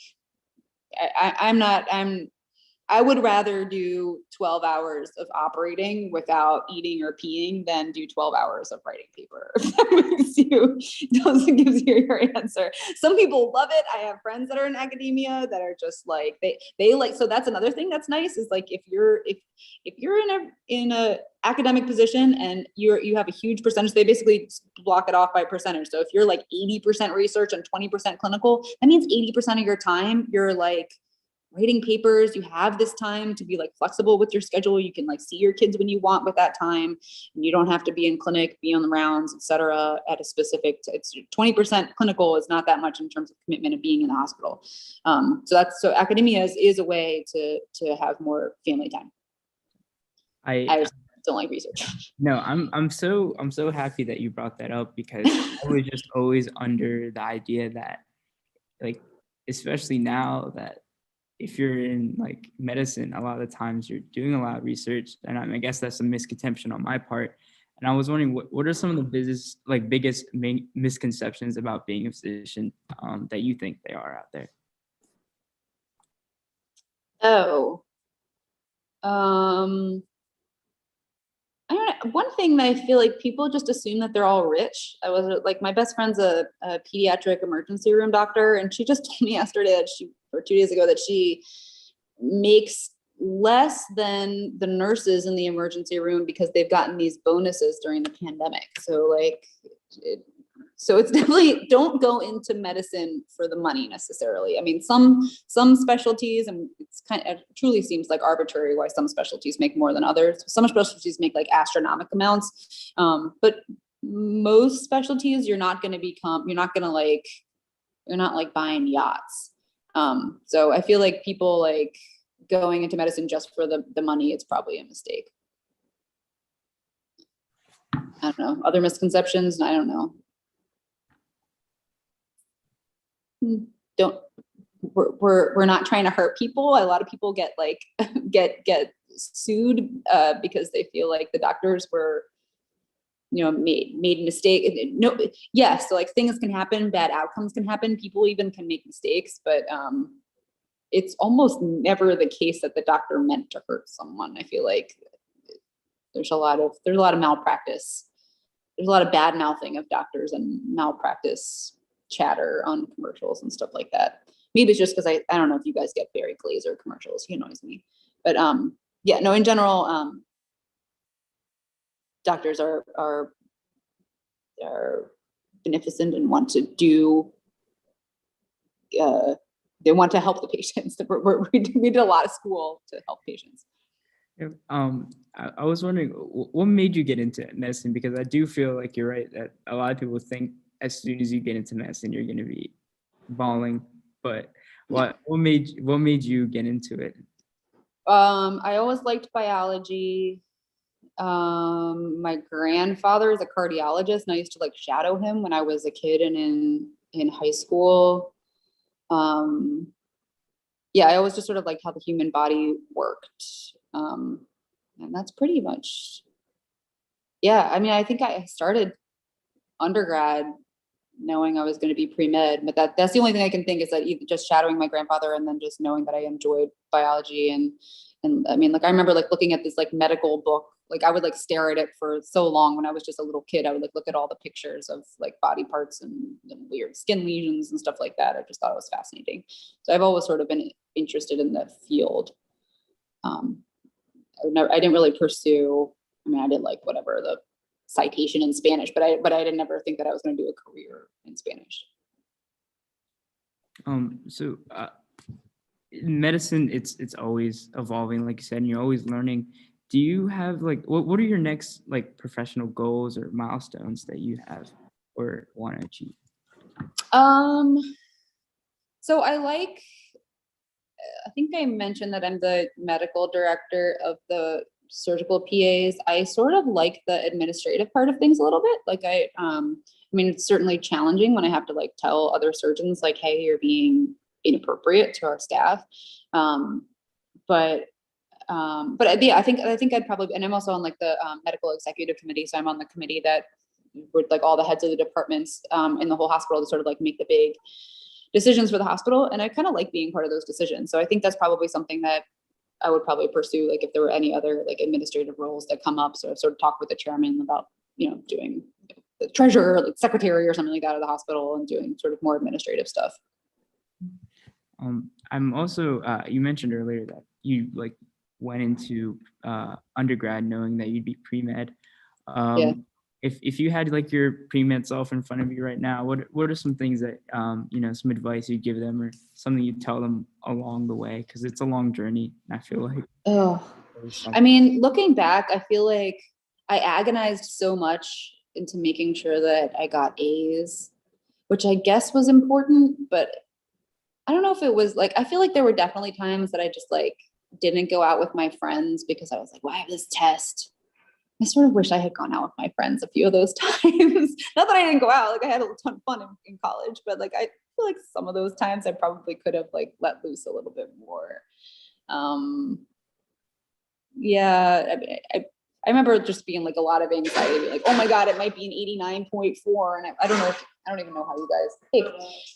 I would rather do 12 hours of operating without eating or peeing than do 12 hours of writing paper. If that gives you your answer. Some people love it. I have friends that are in academia that are just like, they like, so that's another thing that's nice is like, if you're in a academic position and you have a huge percentage, they basically block it off by percentage. So if you're like 80% research and 20% clinical, that means 80% of your time you're like writing papers. You have this time to be like flexible with your schedule. You can like see your kids when you want with that time. And you don't have to be in clinic, be on the rounds, etc. At a specific, it's 20% clinical is not that much in terms of commitment of being in the hospital. So academia is a way to have more family time. I just don't like research. No, I'm so happy that you brought that up, because I was just always under the idea that, like, especially now that if you're in like medicine, a lot of the times you're doing a lot of research, and I guess that's a misconception on my part. And I was wondering, what are some of the biggest misconceptions about being a physician that you think they are out there? Oh, I don't know. One thing that I feel like people just assume that they're all rich. I was like, my best friend's a pediatric emergency room doctor, and she just told me yesterday or 2 days ago that she makes less than the nurses in the emergency room because they've gotten these bonuses during the pandemic. So like, it's definitely, don't go into medicine for the money necessarily. I mean, some specialties, and it truly seems like arbitrary why some specialties make more than others. Some specialties make like astronomical amounts, but most specialties, you're not like buying yachts. So I feel like people like going into medicine just for the money, it's probably a mistake. I don't know. Other misconceptions? I don't know. We're not trying to hurt people. A lot of people get sued because they feel like the doctors were, made mistake. No, yes, so like things can happen, bad outcomes can happen. People even can make mistakes, but it's almost never the case that the doctor meant to hurt someone. I feel like there's a lot of malpractice. There's a lot of bad mouthing of doctors and malpractice chatter on commercials and stuff like that. Maybe it's just because I don't know if you guys get Barry Glazer commercials. He annoys me. But yeah, no, in general, doctors are beneficent and want to do, they want to help the patients. We did a lot of school to help patients. I was wondering, what made you get into medicine? Because I do feel like you're right that a lot of people think as soon as you get into medicine, you're going to be bawling. But what made you get into it? I always liked biology. My grandfather is a cardiologist, and I used to like shadow him when I was a kid and in high school. Yeah, I always just sort of liked how the human body worked. And that's pretty much, yeah. I mean, I think I started undergrad knowing I was going to be pre-med, but that's the only thing I can think is that even just shadowing my grandfather and then just knowing that I enjoyed biology. And I mean, like, I remember like looking at this like medical book, like I would like stare at it for so long when I was just a little kid. I would like look at all the pictures of like body parts and weird skin lesions and stuff like that. I just thought it was fascinating. So I've always sort of been interested in the field. I didn't really pursue, I mean, I did like whatever citation in Spanish, but I didn't ever think that I was going to do a career in Spanish. So in medicine, it's always evolving, like you said, and you're always learning. Do you have like, what are your next like professional goals or milestones that you have or want to achieve? So I think I mentioned that I'm the medical director of the surgical PAs. I sort of like the administrative part of things a little bit. Like I mean, it's certainly challenging when I have to like tell other surgeons like, hey, you're being inappropriate to our staff. But yeah, I think I'd probably, and I'm also on like the medical executive committee. So I'm on the committee that with like all the heads of the departments in the whole hospital to sort of like make the big decisions for the hospital. And I kind of like being part of those decisions. So I think that's probably something that I would probably pursue, like if there were any other like administrative roles that come up. So I've sort of talked with the chairman about, doing the treasurer, like secretary or something like that of the hospital and doing sort of more administrative stuff. I'm also, you mentioned earlier that you like went into undergrad knowing that you'd be pre-med. Yeah. If you had like your pre-med self in front of you right now, what are some things that, some advice you'd give them or something you'd tell them along the way? Because it's a long journey, I feel like. I mean, looking back, I feel like I agonized so much into making sure that I got A's, which I guess was important, but I don't know if it was like, I feel like there were definitely times that I just like didn't go out with my friends because I was like, well, I have this test. I sort of wish I had gone out with my friends a few of those times. Not that I didn't go out, like I had a ton of fun in college, but like I feel like some of those times I probably could have like let loose a little bit more. Yeah, I remember just being like a lot of anxiety, like, oh my God, it might be an 89.4. And I don't even know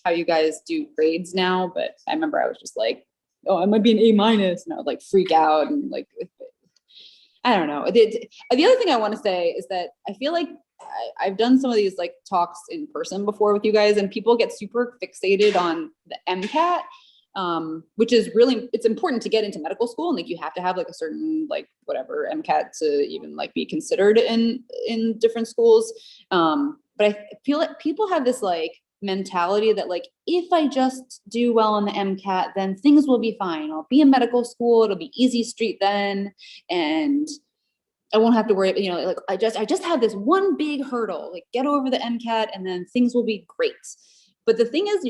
how you guys do grades now, but I remember I was just like, oh, it might be an A-, and I would like freak out and like, I don't know. The other thing I want to say is that I feel like I've done some of these like talks in person before with you guys, and people get super fixated on the MCAT, which is really, it's important to get into medical school. And like, you have to have like a certain, like whatever MCAT to even like be considered in different schools. But I feel like people have this like mentality that like, if I just do well on the MCAT, then things will be fine. I'll be in medical school. It'll be easy street then. And I won't have to worry, like I just have this one big hurdle, like get over the MCAT and then things will be great. But the thing is,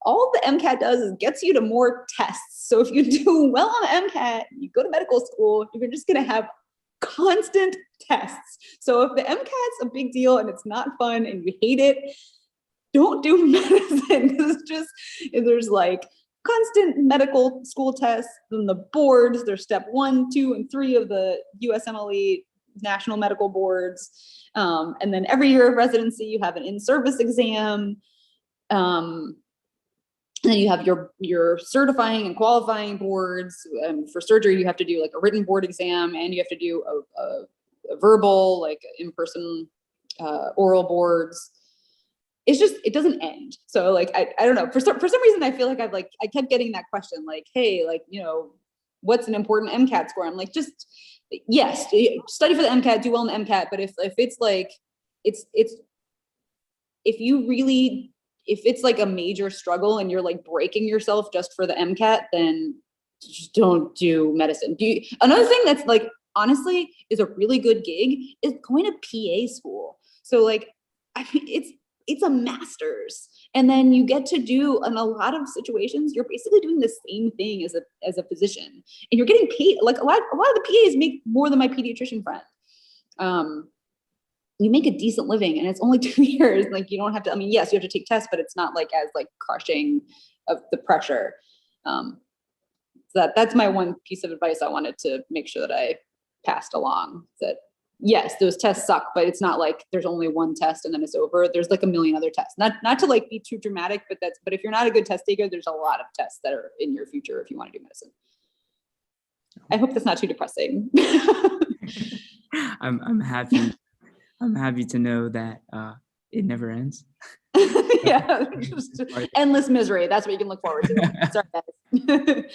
all the MCAT does is gets you to more tests. So if you do well on the MCAT, you go to medical school, you're just going to have constant tests. So if the MCAT's a big deal and it's not fun and you hate it, don't do medicine, because there's like constant medical school tests, then the boards, there's step 1, 2, and 3 of the USMLE national medical boards. And then every year of residency, you have an in-service exam. And then you have your certifying and qualifying boards. For surgery, you have to do like a written board exam, and you have to do a verbal, like in-person oral boards. It's just, it doesn't end. So like, I don't know, for some reason, I feel like I kept getting that question, like, hey, like, what's an important MCAT score? I'm like, just, yes, study for the MCAT, do well in the MCAT. But if it's like, if it's like a major struggle and you're like breaking yourself just for the MCAT, then just don't do medicine. Another thing that's like, honestly, is a really good gig is going to PA school. So like, I mean, it's a master's, and then you get to do, in a lot of situations, you're basically doing the same thing as a physician, and you're getting paid. Like a lot of the PAs make more than my pediatrician friend. You make a decent living, and it's only 2 years. Like you don't have to, I mean, yes, you have to take tests, but it's not like as like crushing of the pressure. So that's my one piece of advice I wanted to make sure that I passed along, that yes, those tests suck, but it's not like there's only one test and then it's over. There's like a million other tests. Not to like be too dramatic, but if you're not a good test taker, there's a lot of tests that are in your future if you want to do medicine. I hope that's not too depressing. I'm happy to know that it never ends. Yeah, just endless misery. That's what you can look forward to. Sorry, guys.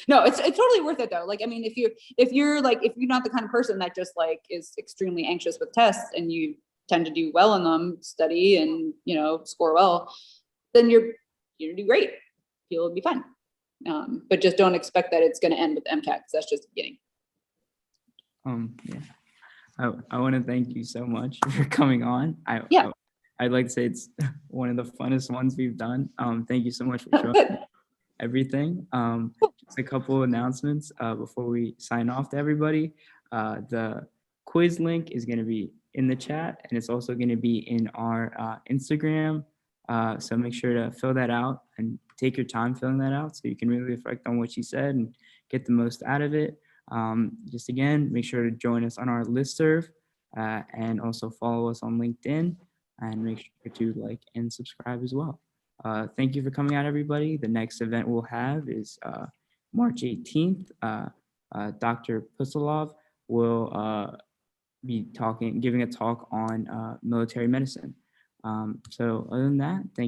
No, it's totally worth it though. Like, I mean, if you're not the kind of person that just like is extremely anxious with tests, and you tend to do well in them, study and, you know, score well, then you're gonna do great. You'll be fine. But just don't expect that it's gonna end with MCAT, because that's just the beginning. Yeah. I want to thank you so much for coming on. Yeah. I'd like to say it's one of the funnest ones we've done. Thank you so much for Oh, showing good. everything. Just a couple announcements before we sign off to everybody. The quiz link is going to be in the chat, and it's also going to be in our Instagram. So make sure to fill that out and take your time filling that out so you can really reflect on what she said and get the most out of it. Just again, make sure to join us on our listserv and also follow us on LinkedIn, and make sure to like and subscribe as well. Thank you for coming out, everybody. The next event we'll have is March 18th. Dr. Pusilov will be giving a talk on military medicine. So other than that, thank